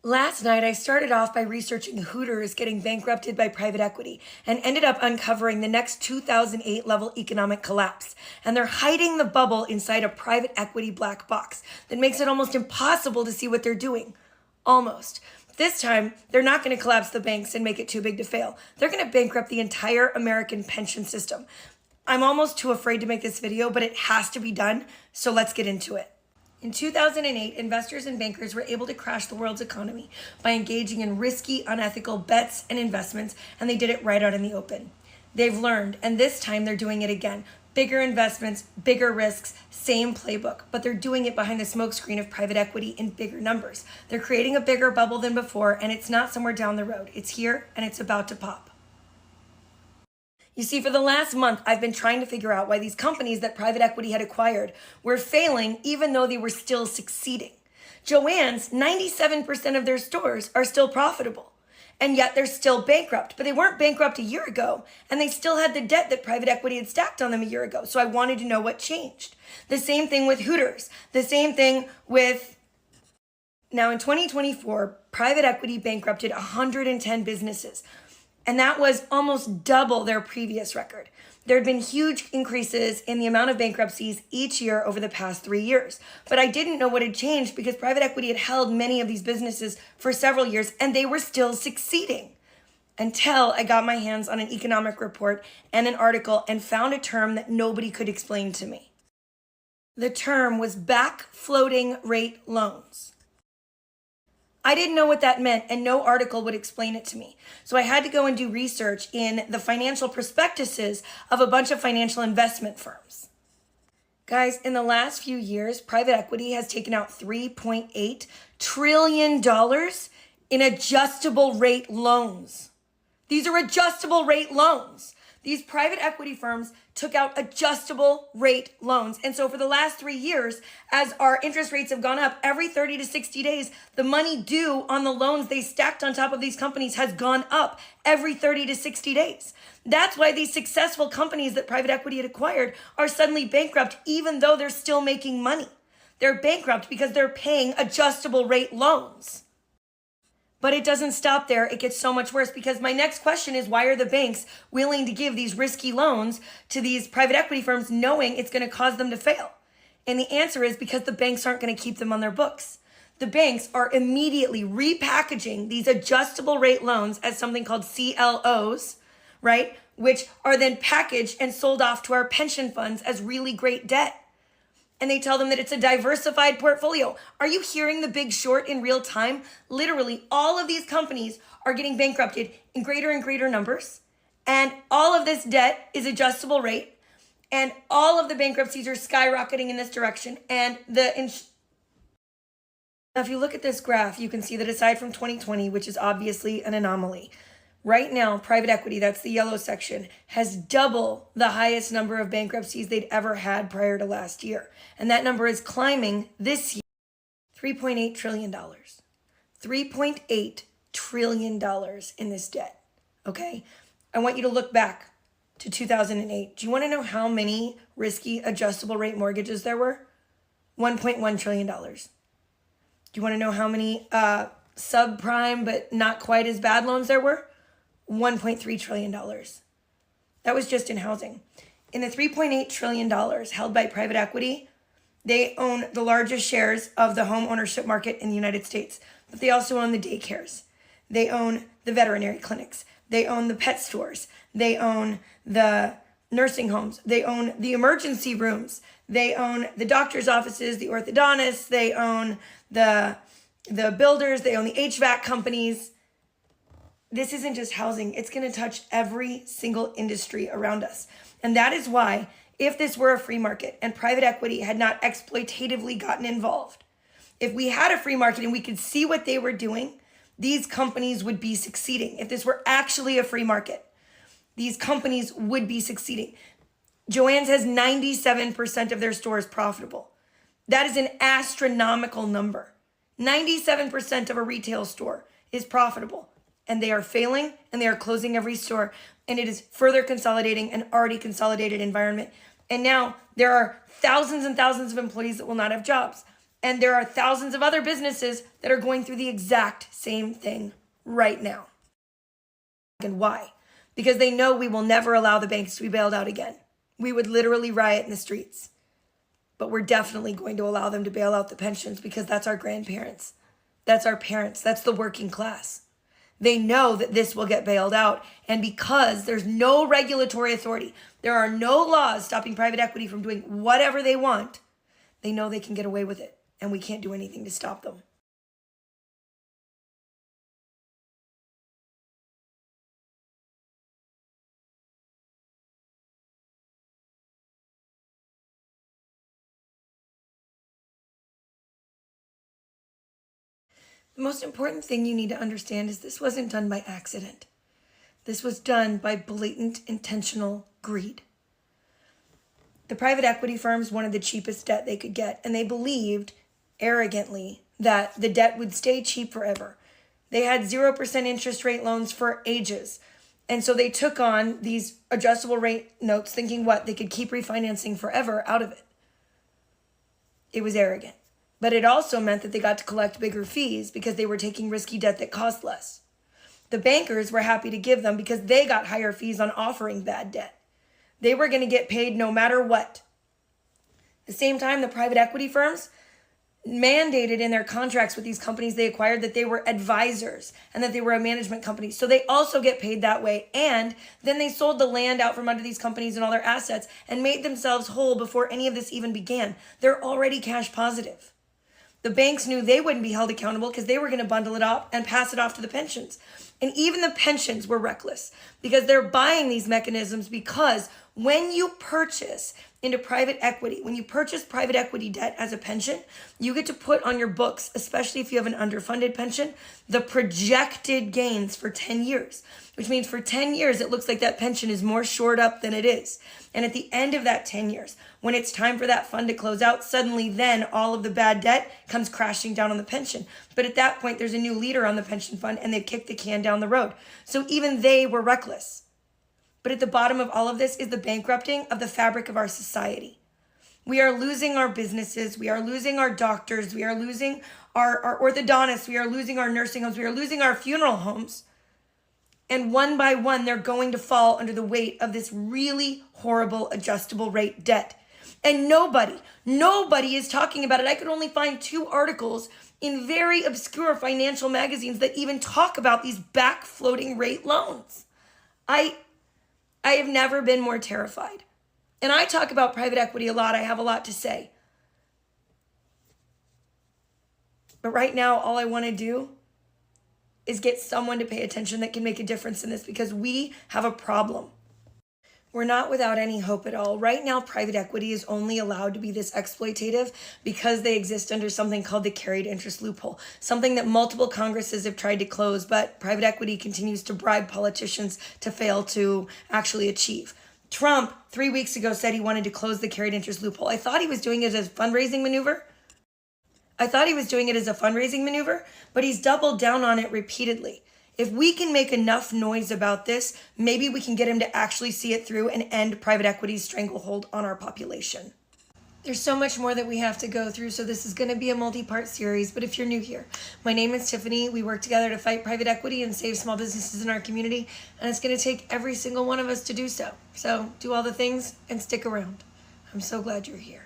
Last night, I started off by researching Hooters getting bankrupted by private equity and ended up uncovering the next 2008 level economic collapse. And they're hiding the bubble inside a private equity black box that makes it almost impossible to see what they're doing. Almost. This time, they're not going to collapse the banks and make it too big to fail. They're going to bankrupt the entire American pension system. I'm almost too afraid to make this video, but it has to be done, so let's get into it. In 2008, investors and bankers were able to crash the world's economy by engaging in risky, unethical bets and investments, and they did it right out in the open. They've learned, and this time they're doing it again. Bigger investments, bigger risks, same playbook, but they're doing it behind the smokescreen of private equity in bigger numbers. They're creating a bigger bubble than before, and it's not somewhere down the road. It's here, and it's about to pop. You see, for the last month, I've been trying to figure out why these companies that private equity had acquired were failing even though they were still succeeding. Joann's, 97% of their stores are still profitable, and yet they're still bankrupt. But they weren't bankrupt a year ago, and they still had the debt that private equity had stacked on them a year ago. So I wanted to know what changed. The same thing with Hooters. The same thing with... Now in 2024, private equity bankrupted 110 businesses. And that was almost double their previous record. There had been huge increases in the amount of bankruptcies each year over the past 3 years. But I didn't know what had changed because private equity had held many of these businesses for several years and they were still succeeding. Until I got my hands on an economic report and an article and found a term that nobody could explain to me. The term was back floating rate loans. I didn't know what that meant, and no article would explain it to me. So I had to go and do research in the financial prospectuses of a bunch of financial investment firms. Guys, in the last few years, private equity has taken out $3.8 trillion in adjustable rate loans. These are adjustable rate loans. These private equity firms took out adjustable rate loans. And so for the last 3 years, as our interest rates have gone up, every 30 to 60 days, the money due on the loans they stacked on top of these companies has gone up every 30 to 60 days. That's why these successful companies that private equity had acquired are suddenly bankrupt, even though they're still making money. They're bankrupt because they're paying adjustable rate loans. But it doesn't stop there. It gets so much worse because my next question is, why are the banks willing to give these risky loans to these private equity firms knowing it's going to cause them to fail? And the answer is because the banks aren't going to keep them on their books. The banks are immediately repackaging these adjustable rate loans as something called CLOs, right? Which are then packaged and sold off to our pension funds as really great debt. And they tell them that it's a diversified portfolio. Are you hearing The Big Short in real time? Literally, all of these companies are getting bankrupted in greater and greater numbers. And all of this debt is adjustable rate. And all of the bankruptcies are skyrocketing in this direction. And if you look at this graph, you can see that aside from 2020, which is obviously an anomaly, right now, private equity, that's the yellow section, has double the highest number of bankruptcies they'd ever had prior to last year. And that number is climbing this year, $3.8 trillion. $3.8 trillion in this debt, okay? I want you to look back to 2008. Do you want to know how many risky adjustable rate mortgages there were? $1.1 trillion. Do you want to know how many subprime but not quite as bad loans there were? $1.3 trillion. That was just in housing. In the $3.8 trillion held by private equity, they own the largest shares of the home ownership market in the United States, but they also own the daycares. They own the veterinary clinics. They own the pet stores. They own the nursing homes. They own the emergency rooms. They own the doctor's offices, the orthodontists. They own the builders. They own the HVAC companies. This isn't just housing. It's going to touch every single industry around us. And that is why, if this were a free market and private equity had not exploitatively gotten involved, if we had a free market and we could see what they were doing, these companies would be succeeding. If this were actually a free market, these companies would be succeeding. Joann's has 97% of their stores profitable. That is an astronomical number. 97% of a retail store is profitable. And they are failing and they are closing every store. And it is further consolidating an already consolidated environment. And now there are thousands and thousands of employees that will not have jobs. And there are thousands of other businesses that are going through the exact same thing right now. And why? Because they know we will never allow the banks to be bailed out again. We would literally riot in the streets. But we're definitely going to allow them to bail out the pensions because that's our grandparents. That's our parents. That's the working class. They know that this will get bailed out. And because there's no regulatory authority, there are no laws stopping private equity from doing whatever they want, they know they can get away with it. And we can't do anything to stop them. The most important thing you need to understand is this wasn't done by accident. This was done by blatant, intentional greed. The private equity firms wanted the cheapest debt they could get, and they believed arrogantly that the debt would stay cheap forever. They had 0% interest rate loans for ages. And so they took on these adjustable rate notes thinking what? They could keep refinancing forever out of it. It was arrogant. But it also meant that they got to collect bigger fees because they were taking risky debt that cost less. The bankers were happy to give them because they got higher fees on offering bad debt. They were going to get paid no matter what. At the same time, the private equity firms mandated in their contracts with these companies they acquired that they were advisors and that they were a management company. So they also get paid that way. And then they sold the land out from under these companies and all their assets and made themselves whole before any of this even began. They're already cash positive. The banks knew they wouldn't be held accountable because they were going to bundle it up and pass it off to the pensions. And even the pensions were reckless because they're buying these mechanisms because when you purchase into private equity, when you purchase private equity debt as a pension, you get to put on your books, especially if you have an underfunded pension, the projected gains for 10 years, which means for 10 years, it looks like that pension is more shored up than it is. And at the end of that 10 years, when it's time for that fund to close out, suddenly then all of the bad debt comes crashing down on the pension. But at that point, there's a new leader on the pension fund and they've kicked the can down the road. So even they were reckless. But at the bottom of all of this is the bankrupting of the fabric of our society. We are losing our businesses. We are losing our doctors. We are losing our orthodontists. We are losing our nursing homes. We are losing our funeral homes. And one by one, they're going to fall under the weight of this really horrible adjustable rate debt. And nobody is talking about it. I could only find 2 articles in very obscure financial magazines that even talk about these back floating rate loans. I have never been more terrified. And I talk about private equity a lot. I have a lot to say. But right now, all I want to do is get someone to pay attention that can make a difference in this because we have a problem. We're not without any hope at all. Right now, private equity is only allowed to be this exploitative because they exist under something called the carried interest loophole, something that multiple Congresses have tried to close, but private equity continues to bribe politicians to fail to actually achieve. Trump, 3 weeks ago, said he wanted to close the carried interest loophole. I thought he was doing it as a fundraising maneuver. But he's doubled down on it repeatedly. If we can make enough noise about this, maybe we can get him to actually see it through and end private equity's stranglehold on our population. There's so much more that we have to go through, so this is going to be a multi-part series. But if you're new here, my name is Tiffany. We work together to fight private equity and save small businesses in our community, and it's going to take every single one of us to do so. So do all the things and stick around. I'm so glad you're here.